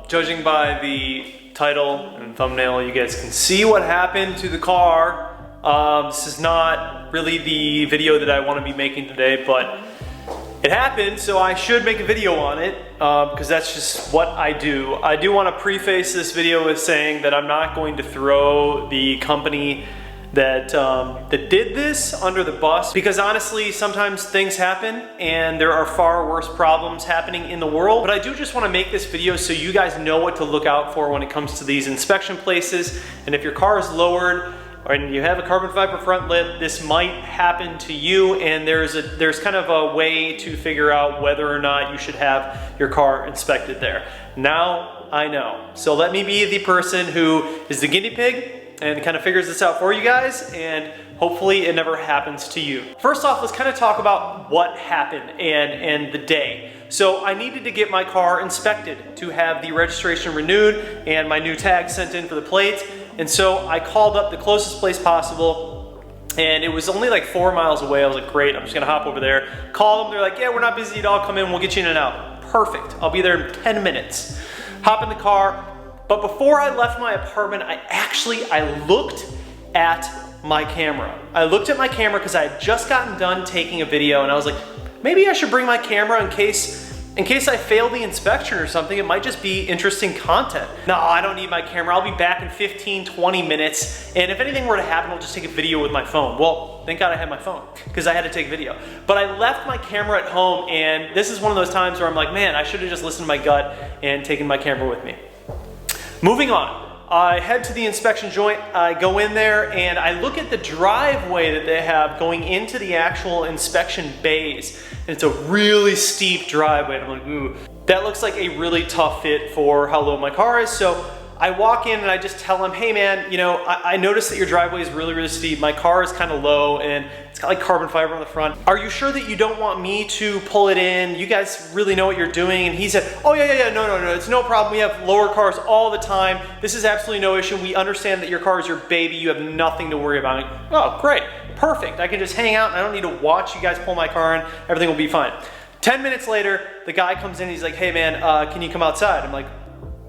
judging by the title and thumbnail, you guys can see what happened to the car. This is not really the video that I want to be making today, but it happened, so I should make a video on it because that's just what I do. I do want to preface this video with saying that I'm not going to throw the company that did this under the bus, because honestly sometimes things happen and there are far worse problems happening in the world. But I do just want to make this video so you guys know what to look out for when it comes to these inspection places. And if your car is lowered and you have a carbon fiber front lip, this might happen to you, and there's kind of a way to figure out whether or not you should have your car inspected there. Now I know. So let me be the person who is the guinea pig and kind of figures this out for you guys, and hopefully it never happens to you. First off, let's kind of talk about what happened and the day. So I needed to get my car inspected to have the registration renewed and my new tag sent in for the plates. And so I called up the closest place possible, and it was only like 4 miles away. I was like, great, I'm just gonna hop over there. Call them, they're like, yeah, we're not busy at all, come in, we'll get you in and out. Perfect, I'll be there in 10 minutes. Hop in the car. But before I left my apartment, I looked at my camera. I looked at my camera because I had just gotten done taking a video, and I was like, maybe I should bring my camera in case I fail the inspection or something. It might just be interesting content. No, I don't need my camera. I'll be back in 15, 20 minutes. And if anything were to happen, I'll just take a video with my phone. Well, thank God I had my phone because I had to take video. But I left my camera at home, and this is one of those times where I'm like, man, I should have just listened to my gut and taken my camera with me. Moving on, I head to the inspection joint, I go in there and I look at the driveway that they have going into the actual inspection bays. And it's a really steep driveway, and I'm like, ooh, that looks like a really tough fit for how low my car is. So I walk in and I just tell them, hey man, you know, I noticed that your driveway is really, really steep. My car is kind of low and it's got like carbon fiber on the front. Are you sure that you don't want me to pull it in? You guys really know what you're doing? And he said, oh yeah, no, it's no problem. We have lower cars all the time. This is absolutely no issue. We understand that your car is your baby. You have nothing to worry about. Like, oh, great, perfect. I can just hang out and I don't need to watch you guys pull my car in. Everything will be fine. 10 minutes later, the guy comes in and he's like, hey man, can you come outside? I'm like,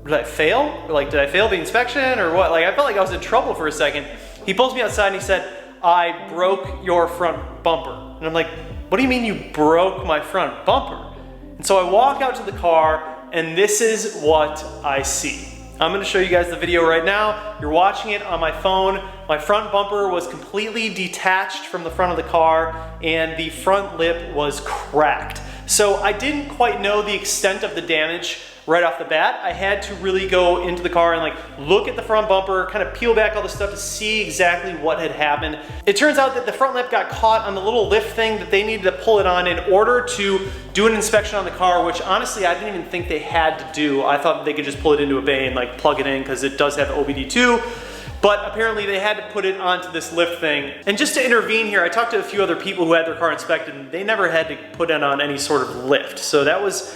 did I fail? Like, did I fail the inspection or what? Like, I felt like I was in trouble for a second. He pulls me outside and he said, I broke your front bumper. And I'm like, what do you mean you broke my front bumper? And so I walk out to the car and this is what I see. I'm gonna show you guys the video right now. You're watching it on my phone. My front bumper was completely detached from the front of the car and the front lip was cracked. So I didn't quite know the extent of the damage right off the bat. I had to really go into the car and like look at the front bumper, kind of peel back all the stuff to see exactly what had happened. It turns out that the front lip got caught on the little lift thing that they needed to pull it on in order to do an inspection on the car, which honestly I didn't even think they had to do. I thought they could just pull it into a bay and like plug it in because it does have OBD2. But apparently they had to put it onto this lift thing. And just to intervene here, I talked to a few other people who had their car inspected and they never had to put it on any sort of lift. So that was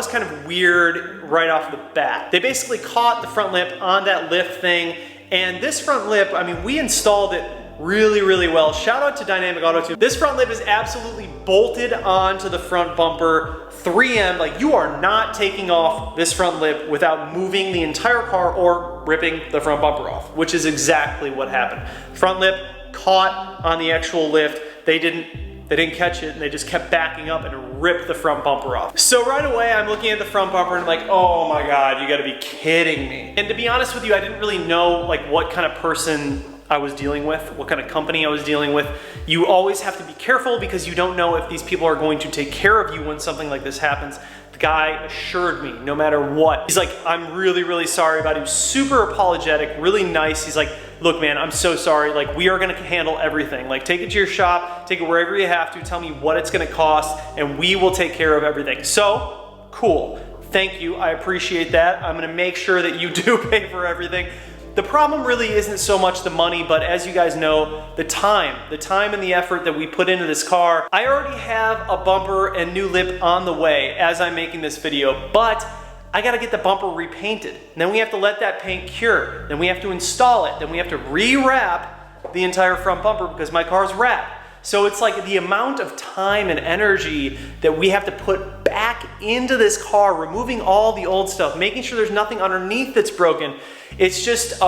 kind of weird right off the bat. They basically caught the front lip on that lift thing, and this front lip, I mean, we installed it really, really well. Shout out to Dynamic Auto Tune. This front lip is absolutely bolted onto the front bumper, 3M, like you are not taking off this front lip without moving the entire car or ripping the front bumper off, which is exactly what happened. Front lip caught on the actual lift. They didn't catch it and they just kept backing up and ripped the front bumper off. So right away I'm looking at the front bumper and I'm like, oh my God, you gotta be kidding me. And to be honest with you, I didn't really know like what kind of person I was dealing with, what kind of company I was dealing with. You always have to be careful because you don't know if these people are going to take care of you when something like this happens. The guy assured me no matter what. He's like, I'm really, really sorry about it. He was super apologetic, really nice. He's like, look man, I'm so sorry. Like we are gonna handle everything. Like take it to your shop, take it wherever you have to, tell me what it's gonna cost and we will take care of everything. So, cool, thank you, I appreciate that. I'm gonna make sure that you do pay for everything. The problem really isn't so much the money, but as you guys know, the time and the effort that we put into this car. I already have a bumper and new lip on the way as I'm making this video, but I gotta get the bumper repainted. And then we have to let that paint cure. Then we have to install it. Then we have to re-wrap the entire front bumper because my car's wrapped. So it's like the amount of time and energy that we have to put back into this car, removing all the old stuff, making sure there's nothing underneath that's broken. It's just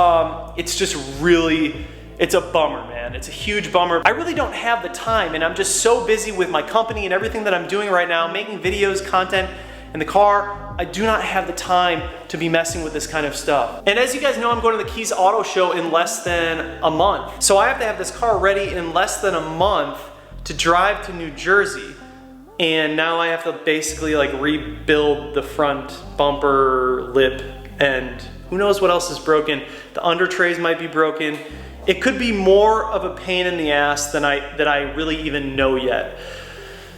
really, it's a bummer, man. It's a huge bummer. I really don't have the time, and I'm just so busy with my company and everything that I'm doing right now, making videos, content in the car. I do not have the time to be messing with this kind of stuff. And as you guys know, I'm going to the Keys Auto Show in less than a month. So I have to have this car ready in less than a month to drive to New Jersey. And now I have to basically like rebuild the front bumper lip, and who knows what else is broken. The under trays might be broken. It could be more of a pain in the ass than I really even know yet.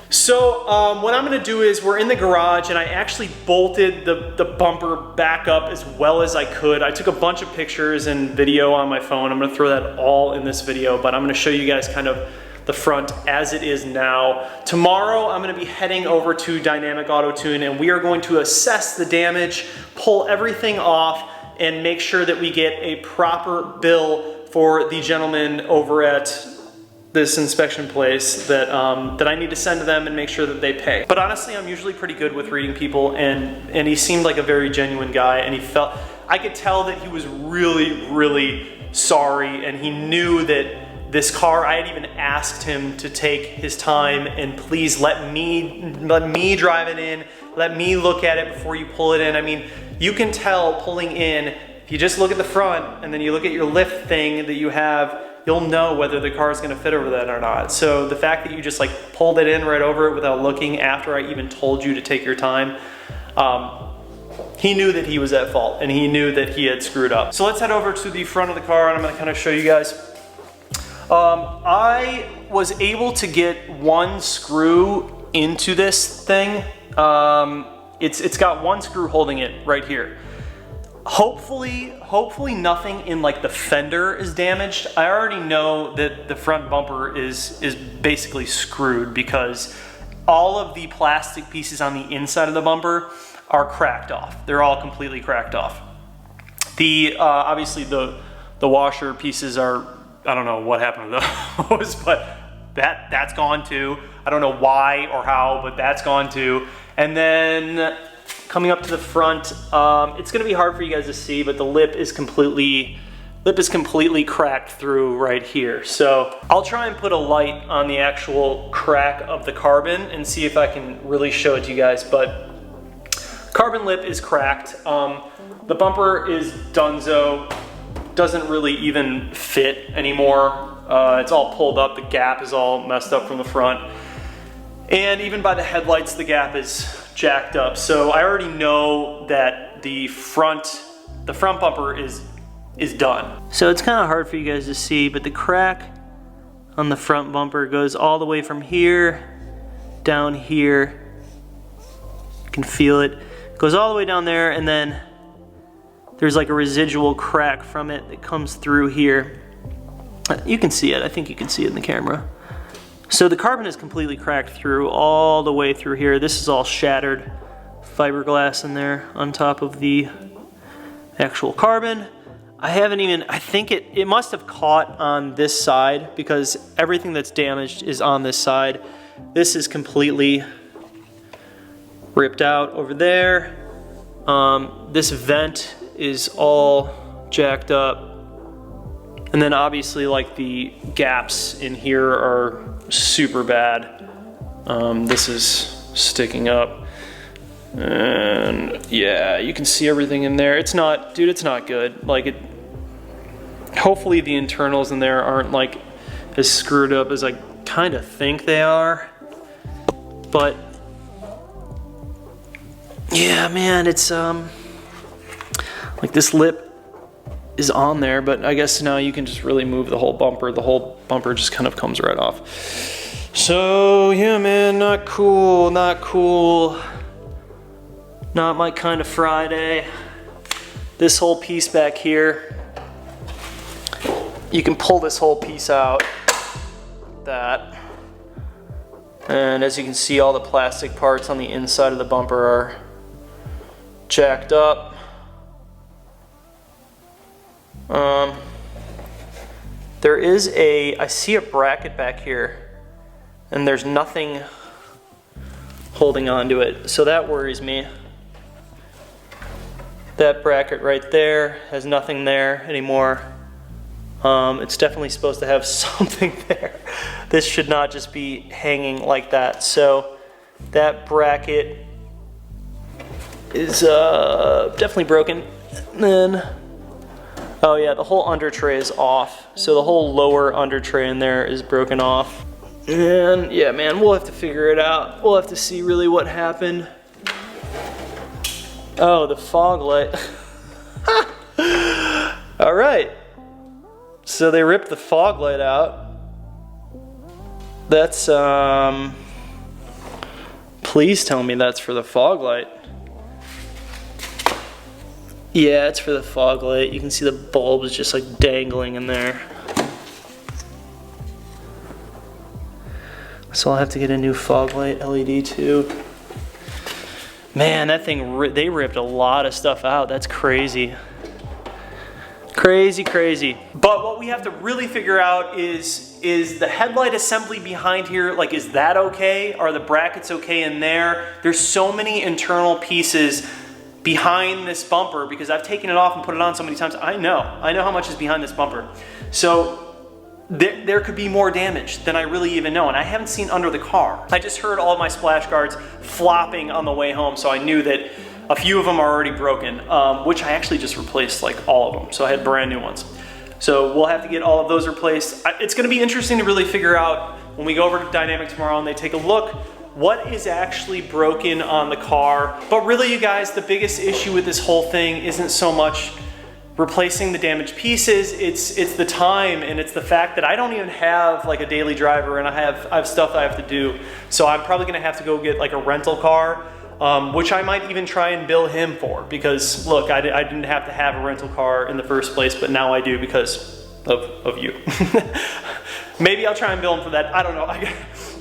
So what I'm gonna do is, we're in the garage and I actually bolted the bumper back up as well as I could. I took a bunch of pictures and video on my phone. I'm gonna throw that all in this video, but I'm gonna show you guys kind of the front as it is now. Tomorrow I'm gonna be heading over to Dynamic Auto Tune, and we are going to assess the damage, pull everything off, and make sure that we get a proper bill for the gentleman over at this inspection place that I need to send to them and make sure that they pay. But honestly, I'm usually pretty good with reading people, and he seemed like a very genuine guy, and I could tell that he was really, really sorry, and he knew that this car, I had even asked him to take his time and please let me drive it in, let me look at it before you pull it in. I mean, you can tell pulling in, if you just look at the front and then you look at your lift thing that you have, you'll know whether the car is gonna fit over that or not. So the fact that you just like pulled it in right over it without looking after I even told you to take your time, he knew that he was at fault and he knew that he had screwed up. So let's head over to the front of the car and I'm gonna kind of show you guys. I was able to get one screw into this thing. It's got one screw holding it right here. Hopefully nothing in like the fender is damaged. I already know that the front bumper is basically screwed because all of the plastic pieces on the inside of the bumper are cracked off. They're all completely cracked off. The obviously the washer pieces are, I don't know what happened to those, but that's gone too. I don't know why or how, but that's gone too. And then coming up to the front, it's gonna be hard for you guys to see, but the lip is completely cracked through right here. So I'll try and put a light on the actual crack of the carbon and see if I can really show it to you guys, but carbon lip is cracked. The bumper is donezo. Doesn't really even fit anymore. It's all pulled up. The gap is all messed up from the front. And even by the headlights, the gap is jacked up. So I already know that the front bumper is done. So it's kind of hard for you guys to see, but the crack on the front bumper goes all the way from here down here. You can feel it. It goes all the way down there, and then there's like a residual crack from it that comes through here. You can see it, I think you can see it in the camera. So the carbon is completely cracked through all the way through here. This is all shattered fiberglass in there on top of the actual carbon. I think it must have caught on this side because everything that's damaged is on this side. This is completely ripped out over there. This vent is all jacked up, and then obviously like the gaps in here are super bad. This is sticking up, and yeah, you can see everything in there. It's not, dude, it's not good. Like hopefully the internals in there aren't like as screwed up as I kind of think they are, but yeah, man, it's like this lip is on there, but I guess now you can just really move the whole bumper. The whole bumper just kind of comes right off. So yeah, man, not cool, not cool. Not my kind of Friday. This whole piece back here, you can pull this whole piece out, that. And as you can see, all the plastic parts on the inside of the bumper are jacked up. There is I see a bracket back here, and there's nothing holding onto it. So that worries me. That bracket right there has nothing there anymore. It's definitely supposed to have something there. This should not just be hanging like that. So that bracket is definitely broken. And then, oh yeah, the whole under tray is off. So the whole lower under tray in there is broken off. And yeah, man, we'll have to figure it out. We'll have to see really what happened. Oh, the fog light. All right. So they ripped the fog light out. That's, please tell me that's for the fog light. Yeah, it's for the fog light. You can see the bulb is just like dangling in there. So I'll have to get a new fog light LED too. Man, that thing, they ripped a lot of stuff out. That's crazy. Crazy, crazy. But what we have to really figure out is the headlight assembly behind here, like, is that okay? Are the brackets okay in there? There's so many internal pieces behind this bumper because I've taken it off and put it on so many times. I know how much is behind this bumper. So there could be more damage than I really even know, and I haven't seen under the car. I just heard all of my splash guards flopping on the way home, so I knew that a few of them are already broken, which I actually just replaced like all of them, so I had brand new ones. So we'll have to get all of those replaced. It's gonna be interesting to really figure out when we go over to Dynamic tomorrow and they take a look, what is actually broken on the car. But really, you guys, the biggest issue with this whole thing isn't so much replacing the damaged pieces, it's the time, and it's the fact that I don't even have like a daily driver, and I have stuff I have to do. So I'm probably gonna have to go get like a rental car, which I might even try and bill him for, because look, I didn't have to have a rental car in the first place, but now I do because of you. Maybe I'll try and bill him for that. I don't know.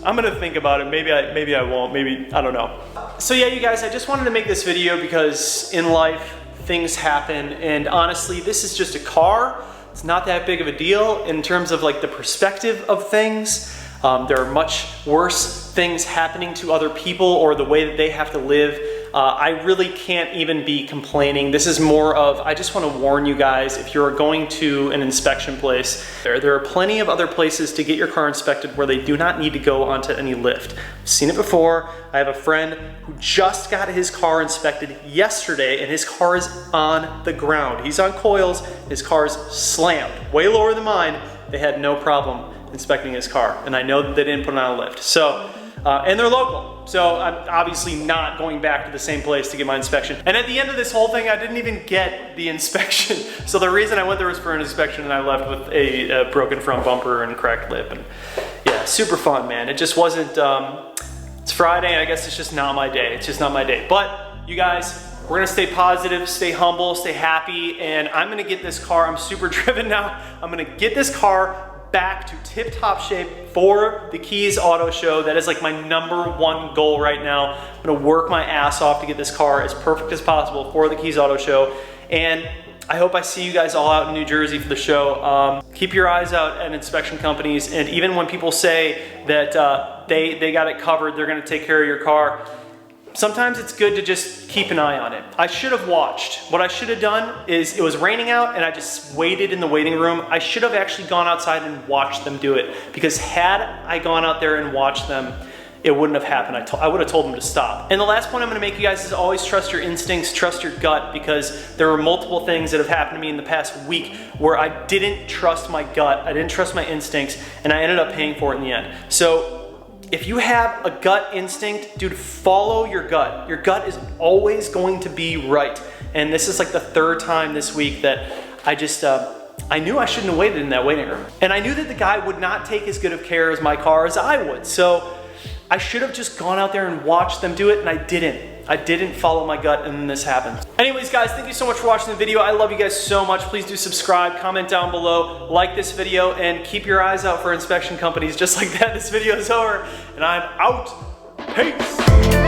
I'm gonna think about it. Maybe I won't. Maybe, I don't know. So yeah, you guys, I just wanted to make this video because in life, things happen, and honestly, this is just a car. It's not that big of a deal in terms of like the perspective of things. There are much worse things happening to other people or the way that they have to live. I really can't even be complaining. This is more of, I just want to warn you guys, if you're going to an inspection place, there are plenty of other places to get your car inspected where they do not need to go onto any lift. I've seen it before. I have a friend who just got his car inspected yesterday, and his car is on the ground. He's on coils, his car's slammed, way lower than mine. They had no problem inspecting his car, and I know that they didn't put it on a lift. So, and they're local, so I'm obviously not going back to the same place to get my inspection. And at the end of this whole thing, I didn't even get the inspection. So the reason I went there was for an inspection, and I left with a broken front bumper and cracked lip. And yeah, super fun, man. It just wasn't, it's Friday, and I guess it's just not my day. It's just not my day. But you guys, we're gonna stay positive, stay humble, stay happy, and I'm gonna get this car, I'm super driven now, I'm gonna get this car back to tip-top shape for the Keys Auto Show. That is like my #1 goal right now. I'm gonna work my ass off to get this car as perfect as possible for the Keys Auto Show. And I hope I see you guys all out in New Jersey for the show. Keep your eyes out at inspection companies, and even when people say that they got it covered, they're gonna take care of your car, sometimes it's good to just keep an eye on it. I should have watched. What I should have done is, it was raining out and I just waited in the waiting room. I should have actually gone outside and watched them do it, because had I gone out there and watched them, it wouldn't have happened. I would have told them to stop. And the last point I'm gonna make, you guys, is always trust your instincts, trust your gut, because there are multiple things that have happened to me in the past week where I didn't trust my gut, I didn't trust my instincts, and I ended up paying for it in the end. So if you have a gut instinct, dude, follow your gut. Your gut is always going to be right. And this is like the 3rd time this week that I just, I knew I shouldn't have waited in that waiting room. And I knew that the guy would not take as good of care as my car as I would. So I should have just gone out there and watched them do it, and I didn't. I didn't follow my gut, and then this happened. Anyways, guys, thank you so much for watching the video. I love you guys so much. Please do subscribe, comment down below, like this video, and keep your eyes out for inspection companies just like that. This video is over, and I'm out. Peace.